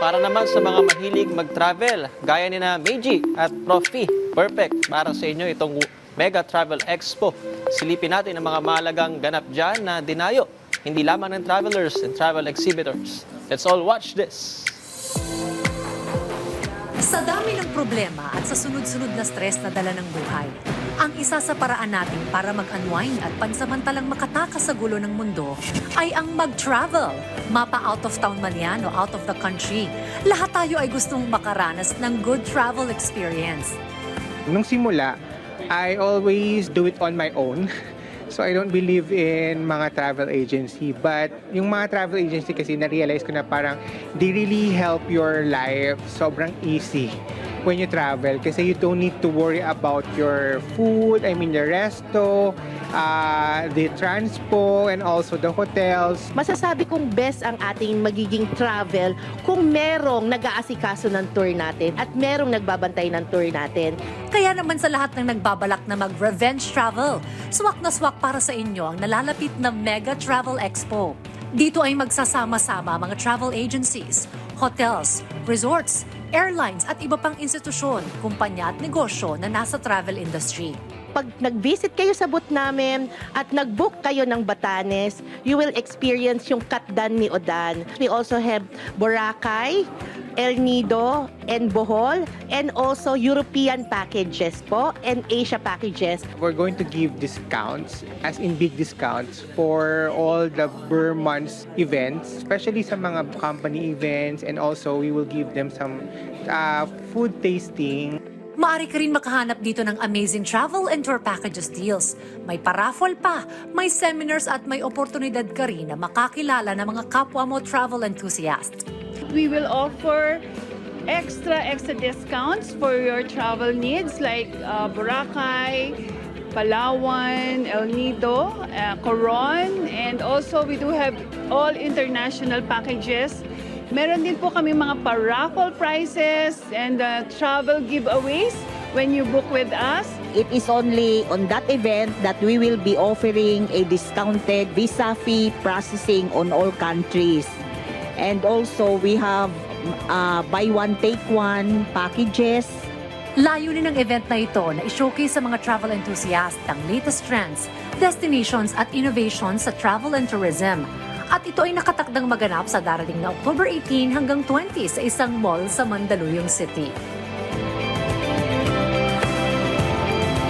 para naman sa mga mahilig mag-travel, gaya ni na Meiji at Prof. P. Perfect para sa inyo itong Mega Travel Expo. Silipin natin ang mga mahalagang ganap dyan na dinayo, hindi lamang ng travelers and travel exhibitors. Let's all watch this. Sa dami ng problema at sa sunod-sunod na stress na dala ng buhay, ang isa sa paraan natin para mag-unwind at pansamantalang makatakas sa gulo ng mundo ay ang mag-travel. Mapa out of town man yan o out of the country. Lahat tayo ay gustong makaranas ng good travel experience. Nung simula, I always do it on my own. So I don't believe in mga travel agency. But yung mga travel agency kasi na-realize ko na parang they really help your life sobrang easy when you travel. Kasi you don't need to worry about your food, the resto, the transpo, and also the hotels. Masasabi kong best ang ating magiging travel kung merong nag-aasikaso ng tour natin at merong nagbabantay ng tour natin. Kaya naman sa lahat ng nagbabalak na mag-revenge travel, swak na swak para sa inyo ang nalalapit na Mega Travel Expo. Dito ay magsasama-sama mga travel agencies, hotels, resorts, airlines at iba pang institusyon, kumpanya at negosyo na nasa travel industry. Pag nag-visit kayo sa booth namin at nag-book kayo ng Batanes, you will experience yung Katdan ni Odan. We also have Boracay, El Nido, and Bohol, and also European packages po and Asia packages. We're going to give discounts, as in big discounts, for all the Burr months events, especially sa mga company events, and also we will give them some food tasting. Maaari ka rin makahanap dito ng amazing travel and tour packages deals. May paraffol pa, may seminars at may oportunidad ka rin na makakilala ng mga kapwa mo travel enthusiasts. We will offer extra discounts for your travel needs like Boracay, Palawan, El Nido, Coron, and also we do have all international packages. Meron din po kami mga pa-raffle prizes and travel giveaways when you book with us. It is only on that event that we will be offering a discounted visa fee processing on all countries. And also we have buy one take one packages. Layunin ng event na ito na i-showcase sa mga travel enthusiasts ang latest trends, destinations at innovations sa travel and tourism. At ito ay nakatakdang maganap sa darating na October 18 hanggang 20 sa isang mall sa Mandaluyong City.